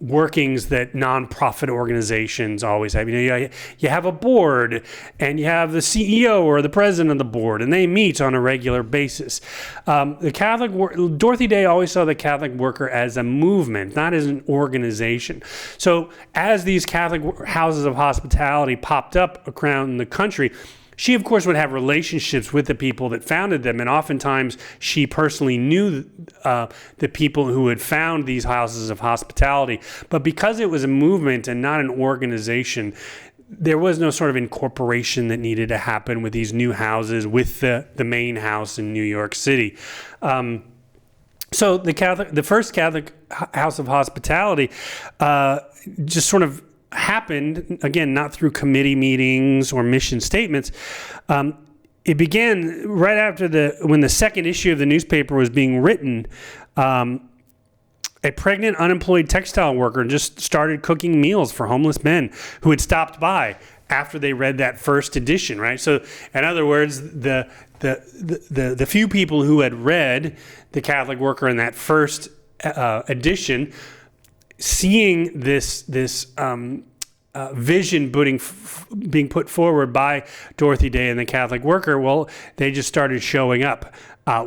workings that nonprofit organizations always have. You have a board, and you have the CEO or the president of the board, and they meet on a regular basis. Dorothy Day always saw the Catholic worker as a movement, not as an organization. So as these Catholic houses of hospitality popped up around the country, she, of course, would have relationships with the people that founded them, and oftentimes she personally knew the people who had found these houses of hospitality. But because it was a movement and not an organization, there was no sort of incorporation that needed to happen with these new houses with the main house in New York City. So the first Catholic house of hospitality just sort of happened, again, not through committee meetings or mission statements. It began right after when the second issue of the newspaper was being written. A pregnant, unemployed textile worker just started cooking meals for homeless men who had stopped by after they read that first edition, right? So, in other words, the few people who had read The Catholic Worker in that first edition, seeing this vision being put forward by Dorothy Day and the Catholic Worker, well, they just started showing up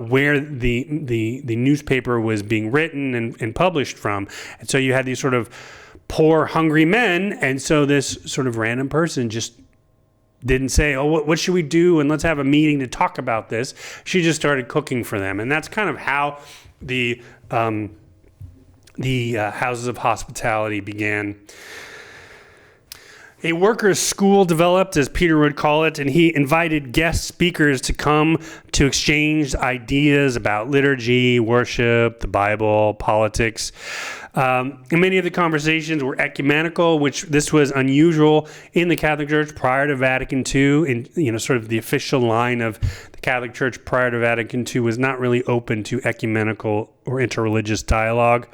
where the newspaper was being written and published from. And so you had these sort of poor, hungry men, and so this sort of random person just didn't say, oh, what should we do, and let's have a meeting to talk about this. She just started cooking for them, and that's kind of how the houses of hospitality began. A workers' school developed, as Peter would call it, and he invited guest speakers to come to exchange ideas about liturgy, worship, the Bible, politics. And many of the conversations were ecumenical, which this was unusual in the Catholic Church prior to Vatican II. In sort of the official line of the Catholic Church prior to Vatican II was not really open to ecumenical or interreligious dialogue.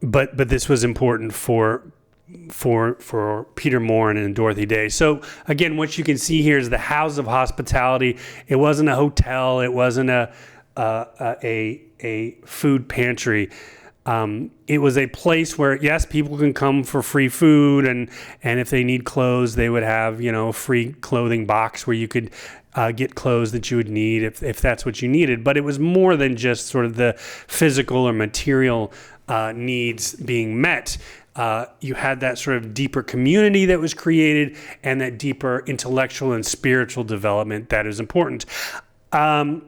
But this was important for Peter Maurin and Dorothy Day. So again, what you can see here is the house of hospitality. It wasn't a hotel. It wasn't a food pantry. It was a place where, yes, people can come for free food, and if they need clothes, they would have a free clothing box where you could get clothes that you would need if that's what you needed. But it was more than just sort of the physical or material needs being met. You had that sort of deeper community that was created, and that deeper intellectual and spiritual development that is important. And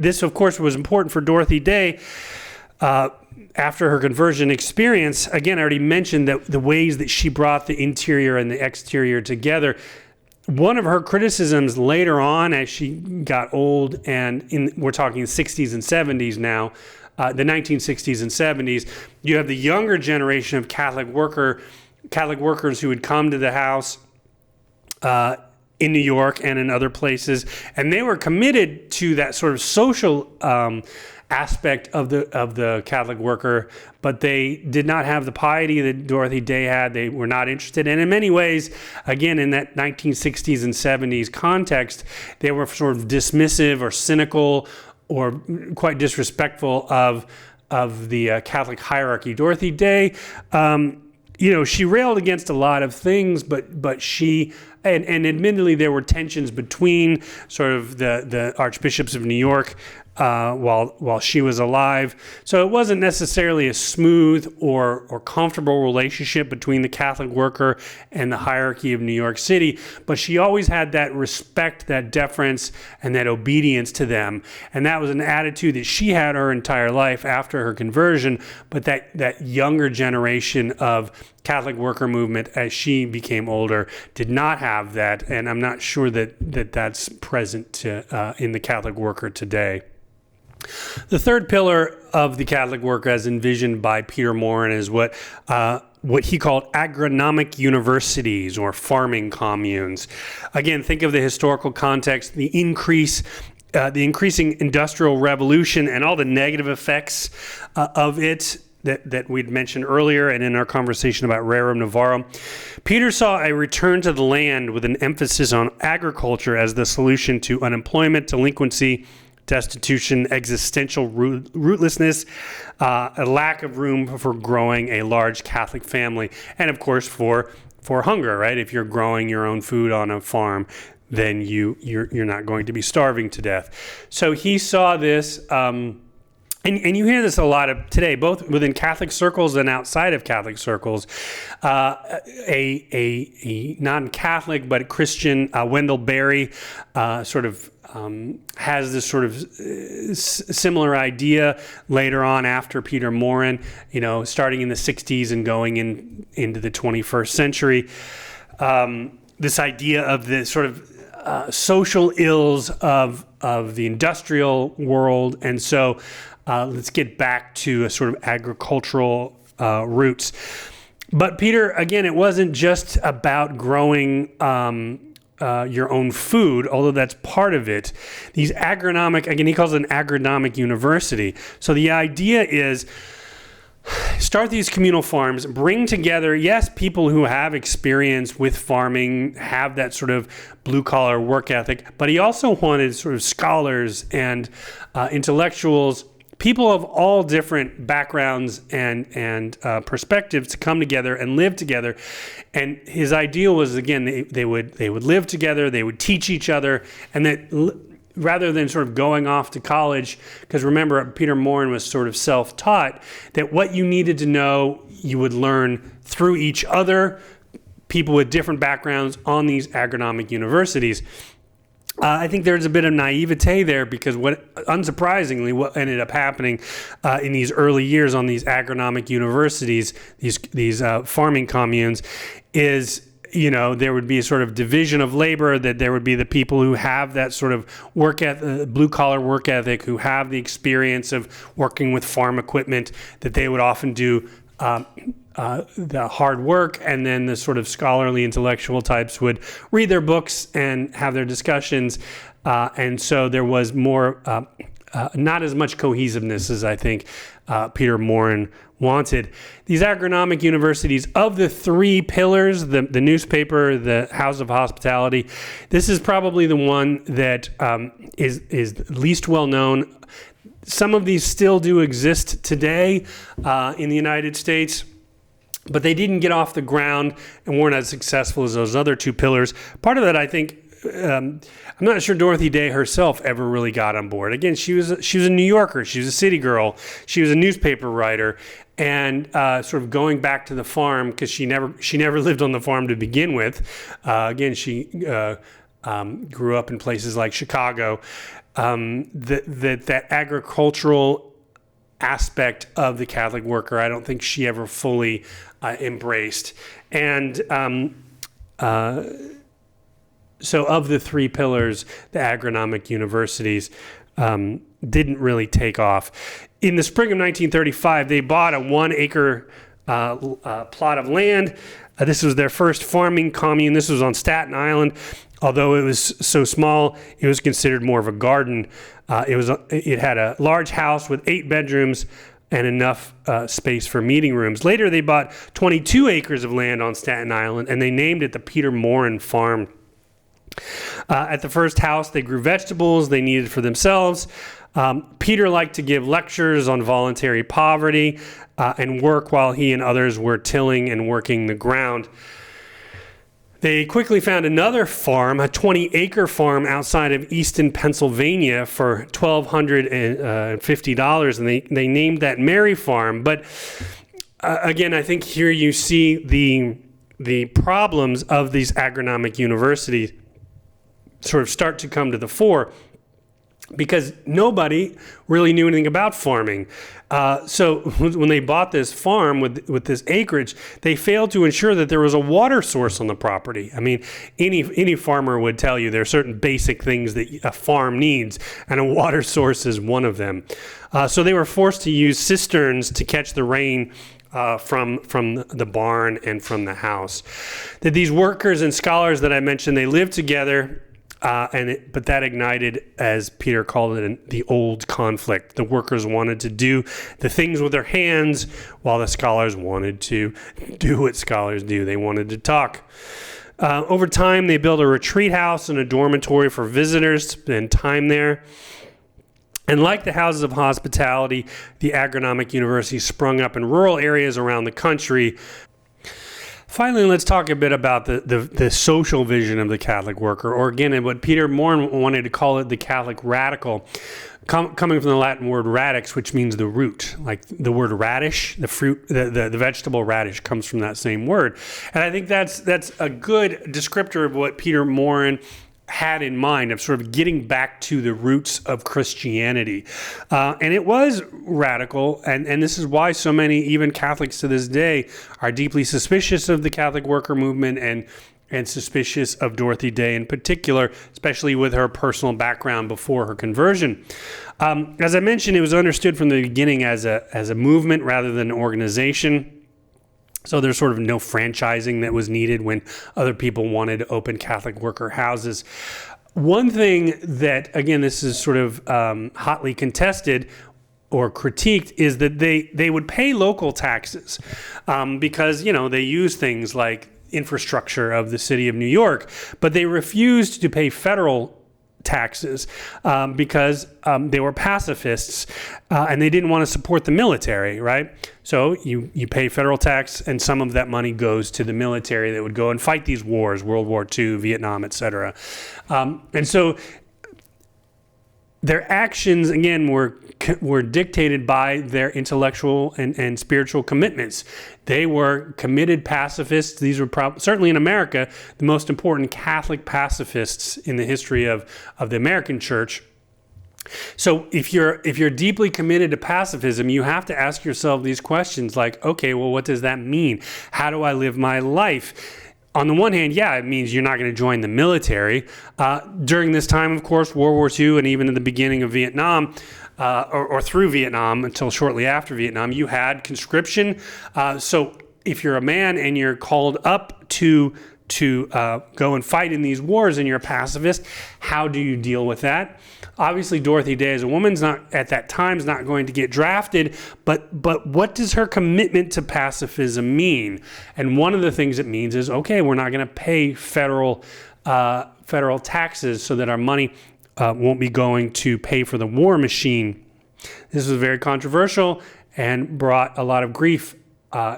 this, of course, was important for Dorothy Day after her conversion experience. Again, I already mentioned that the ways that she brought the interior and the exterior together. One of her criticisms later on, as she got old, and we're talking 60s and 70s now, the 1960s and 70s, you have the younger generation of Catholic workers who would come to the house in New York and in other places, and they were committed to that sort of social aspect of the Catholic worker, but they did not have the piety that Dorothy Day had. They were not interested, and in many ways, again, in that 1960s and 70s context, they were sort of dismissive or cynical or quite disrespectful of the Catholic hierarchy. Dorothy Day, she railed against a lot of things, but she, and admittedly there were tensions between sort of the archbishops of New York while she was alive. So it wasn't necessarily a smooth or comfortable relationship between the Catholic worker and the hierarchy of New York City, but she always had that respect, that deference, and that obedience to them. And that was an attitude that she had her entire life after her conversion, but that younger generation of Catholic worker movement, as she became older, did not have that, and I'm not sure that that's present in the Catholic worker today. The third pillar of the Catholic worker, as envisioned by Peter Maurin, is what he called agronomic universities or farming communes. Again, think of the historical context, the increasing industrial revolution and all the negative effects of it that we'd mentioned earlier and in our conversation about Rerum Novarum. Peter saw a return to the land with an emphasis on agriculture as the solution to unemployment, delinquency, destitution, existential rootlessness, a lack of room for growing a large Catholic family, and of course for hunger, right? If you're growing your own food on a farm, then you're not going to be starving to death. So he saw this, and you hear this a lot of today, both within Catholic circles and outside of Catholic circles. A non-Catholic but Christian, Wendell Berry, has this sort of similar idea later on after Peter Maurin, starting in the 60s and going into the 21st century. This idea of the sort of social ills of the industrial world. And so let's get back to a sort of agricultural roots. But Peter, again, it wasn't just about growing your own food, although that's part of it. These agronomic, again, he calls it an agronomic university. So the idea is start these communal farms, bring together, yes, people who have experience with farming, have that sort of blue-collar work ethic, but he also wanted sort of scholars and intellectuals, people of all different backgrounds and perspectives to come together and live together. And his ideal was, again, they would live together, they would teach each other, and that rather than sort of going off to college, because remember, Peter Maurin was sort of self-taught, that what you needed to know, you would learn through each other, people with different backgrounds on these agronomic universities. I think there's a bit of naivete there because unsurprisingly, what ended up happening in these early years on these agronomic universities, these farming communes, is there would be a sort of division of labor, that there would be the people who have that sort of blue-collar work ethic, who have the experience of working with farm equipment, that they would often do the hard work, and then the sort of scholarly intellectual types would read their books and have their discussions. And so there was more, not as much cohesiveness as I think Peter Maurin wanted. These agronomic universities, of the three pillars, the newspaper, the House of Hospitality, this is probably the one that is least well known. Some of these still do exist today in the United States, but they didn't get off the ground and weren't as successful as those other two pillars. Part of that, I think, I'm not sure Dorothy Day herself ever really got on board. Again, she was a New Yorker. She was a city girl. She was a newspaper writer, and sort of going back to the farm, because she never lived on the farm to begin with. Again, she grew up in places like Chicago. That agricultural aspect of the Catholic worker, I don't think she ever fully embraced. And so of the three pillars, the agronomic universities didn't really take off. In the spring of 1935, they bought a 1-acre plot of land. This was their first farming commune. This was on Staten Island. Although it was so small, it was considered more of a garden. It had a large house with 8 bedrooms and enough space for meeting rooms. Later, they bought 22 acres of land on Staten Island, and they named it the Peter Maurin Farm. At the first house, they grew vegetables they needed for themselves. Peter liked to give lectures on voluntary poverty and work while he and others were tilling and working the ground. They quickly found another farm, a 20-acre farm outside of Easton, Pennsylvania, for $1,250, and they named that Mary Farm. But again, I think here you see the problems of these agronomic universities sort of start to come to the fore, because nobody really knew anything about farming. So when they bought this farm with this acreage, they failed to ensure that there was a water source on the property. I mean, any farmer would tell you there are certain basic things that a farm needs, and a water source is one of them. So they were forced to use cisterns to catch the rain from the barn and from the house. That these workers and scholars that I mentioned, they lived together. But that ignited, as Peter called it, the old conflict. The workers wanted to do the things with their hands, while the scholars wanted to do what scholars do. They wanted to talk. Over time, they built a retreat house and a dormitory for visitors to spend time there. And like the houses of hospitality, the agronomic universities sprung up in rural areas around the country. Finally, let's talk a bit about the social vision of the Catholic worker, or again, what Peter Maurin wanted to call it, the Catholic radical, coming from the Latin word radix, which means the root. Like the word radish, the fruit, the vegetable radish comes from that same word. And I think that's a good descriptor of what Peter Maurin had in mind, of sort of getting back to the roots of Christianity. And it was radical, and this is why so many, even Catholics to this day, are deeply suspicious of the Catholic worker movement and suspicious of Dorothy Day in particular, especially with her personal background before her conversion. As I mentioned, it was understood from the beginning as a movement rather than an organization. So there's sort of no franchising that was needed when other people wanted to open Catholic worker houses. One thing that, again, this is sort of hotly contested or critiqued, is that they would pay local taxes because, they use things like infrastructure of the city of New York, but they refused to pay federal taxes because they were pacifists and they didn't want to support the military, right? So you pay federal tax, and some of that money goes to the military that would go and fight these wars, World War II, Vietnam, etc. And so their actions, again, were dictated by their intellectual and spiritual commitments. They were committed pacifists. These were certainly in America the most important Catholic pacifists in the history of the American church. So if you're deeply committed to pacifism, you have to ask yourself these questions like, okay, well, what does that mean? How do I live my life? On the one hand, yeah, it means you're not going to join the military. During this time, of course, World War II and even in the beginning of Vietnam, or through Vietnam until shortly after Vietnam, you had conscription. So if you're a man and you're called up to go and fight in these wars and you're a pacifist, how do you deal with that? Obviously, Dorothy Day as a woman's not at that time is not going to get drafted, but what does her commitment to pacifism mean? And one of the things it means is, okay, we're not going to pay federal taxes so that our money won't be going to pay for the war machine. This was very controversial and brought a lot of grief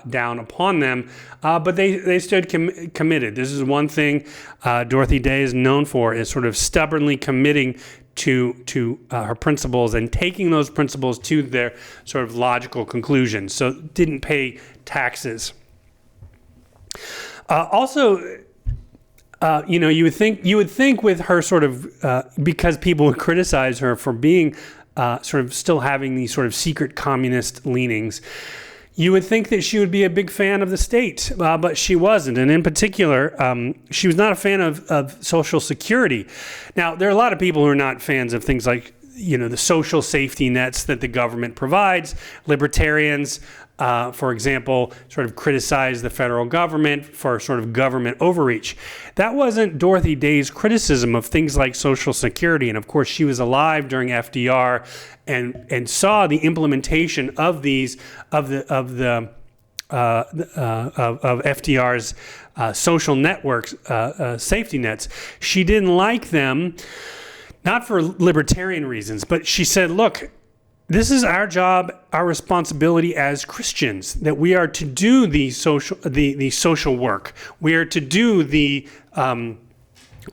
down upon them, but they stood committed. This is one thing Dorothy Day is known for, is sort of stubbornly committing to her principles and taking those principles to their sort of logical conclusions. So didn't pay taxes. Also, you would think with her sort of because people would criticize her for being sort of still having these sort of secret communist leanings, you would think that she would be a big fan of the state, but she wasn't. And in particular, she was not a fan of Social Security. Now, there are a lot of people who are not fans of things like, the social safety nets that the government provides. Libertarians, for example, sort of criticize the federal government for sort of government overreach. That wasn't Dorothy Day's criticism of things like Social Security. And of course, she was alive during FDR and saw the implementation of these of FDR's social networks, safety nets. She didn't like them, not for libertarian reasons, but she said, look, this is our job, our responsibility as Christians, that we are to do the social work. We are to do the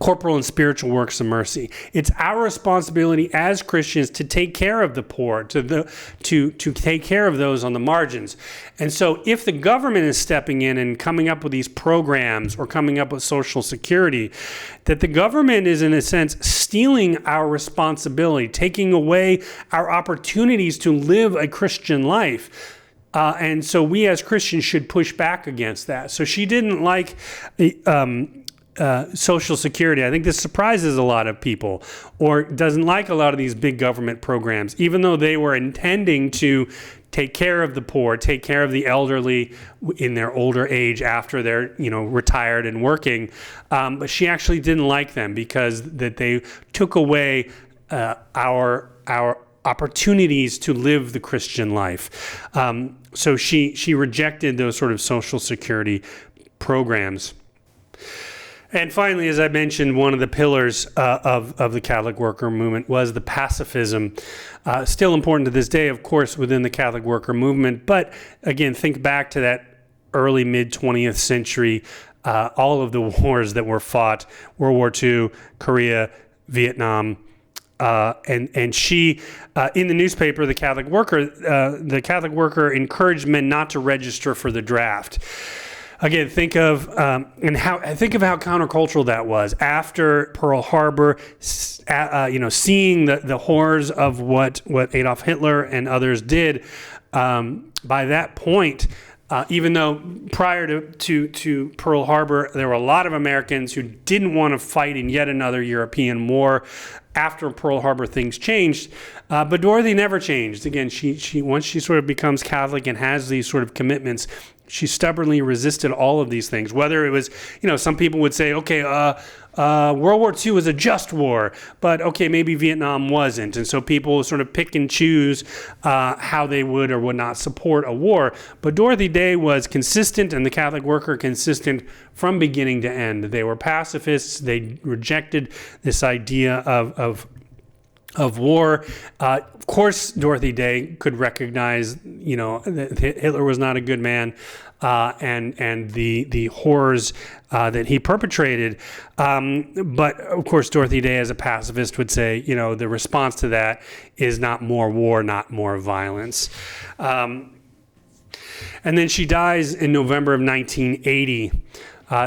corporal and spiritual works of mercy. It's our responsibility as Christians to take care of the poor, to take care of those on the margins. And so if the government is stepping in and coming up with these programs or coming up with Social Security, that the government is in a sense stealing our responsibility, taking away our opportunities to live a Christian life. And so we as Christians should push back against that. So she didn't like the Social Security. I think this surprises a lot of people, or doesn't like a lot of these big government programs, even though they were intending to take care of the poor, take care of the elderly in their older age after they're retired and working. But she actually didn't like them because that they took away our opportunities to live the Christian life. So she rejected those sort of Social Security programs. And finally, as I mentioned, one of the pillars of the Catholic worker movement was the pacifism. Still important to this day, of course, within the Catholic worker movement. But again, think back to that early mid-20th century, all of the wars that were fought, World War II, Korea, Vietnam. And she, in the newspaper, the Catholic Worker encouraged men not to register for the draft. Again, think of how countercultural that was after Pearl Harbor. Seeing the horrors of what Adolf Hitler and others did. By that point, even though prior to Pearl Harbor, there were a lot of Americans who didn't want to fight in yet another European war. After Pearl Harbor, things changed, but Dorothy never changed. Again, she once she sort of becomes Catholic and has these sort of commitments, she stubbornly resisted all of these things. Whether it was, some people would say, okay, World War II was a just war, but okay, maybe Vietnam wasn't. And so people sort of pick and choose how they would or would not support a war. But Dorothy Day was consistent, and the Catholic Worker consistent from beginning to end. They were pacifists. They rejected this idea of war. Of course, Dorothy Day could recognize, that Hitler was not a good man, and the horrors that he perpetrated. But of course, Dorothy Day, as a pacifist, would say, the response to that is not more war, not more violence. And then she dies in November of 1980.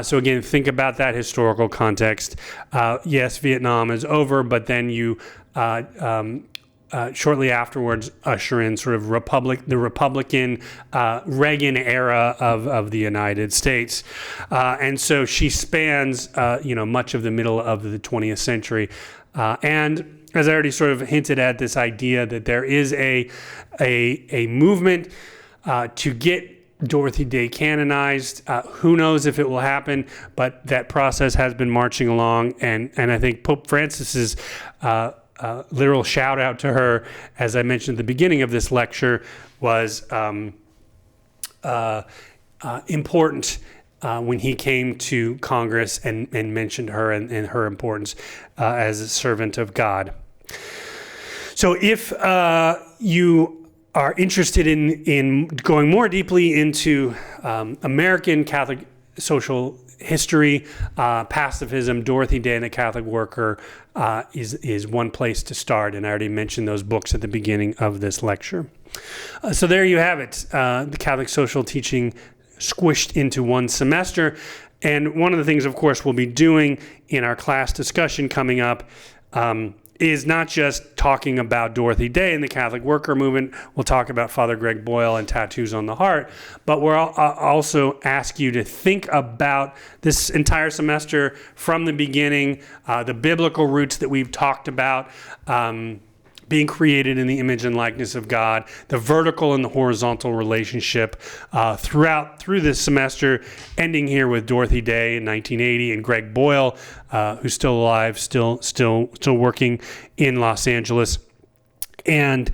So again, think about that historical context. Yes, Vietnam is over, but then you shortly afterwards usher in sort of the Republican Reagan era of the United States. And so she spans much of the middle of the 20th century. And as I already sort of hinted at, this idea that there is a movement to get Dorothy Day canonized. Who knows if it will happen, but that process has been marching along, and I think Pope Francis's literal shout out to her, as I mentioned at the beginning of this lecture, was important when he came to Congress and mentioned her and her importance as a servant of God. So if you are interested in going more deeply into American Catholic social history, pacifism, Dorothy Day and the Catholic Worker is one place to start. And I already mentioned those books at the beginning of this lecture. So there you have it, the Catholic social teaching squished into one semester. And one of the things, of course, we'll be doing in our class discussion coming up is not just talking about Dorothy Day and the Catholic Worker Movement. We'll talk about Father Greg Boyle and Tattoos on the Heart, but we'll also ask you to think about this entire semester from the beginning, the biblical roots that we've talked about, being created in the image and likeness of God, the vertical and the horizontal relationship through this semester, ending here with Dorothy Day in 1980 and Greg Boyle, who's still alive, still working in Los Angeles, and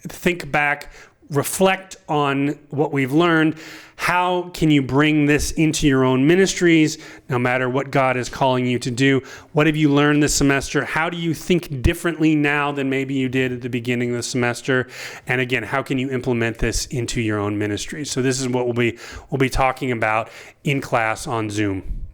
think back, reflect on what we've learned. How can you bring this into your own ministries, no matter what God is calling you to do? What have you learned this semester? How do you think differently now than maybe you did at the beginning of the semester? And again, how can you implement this into your own ministry? So this is what we'll be talking about in class on Zoom.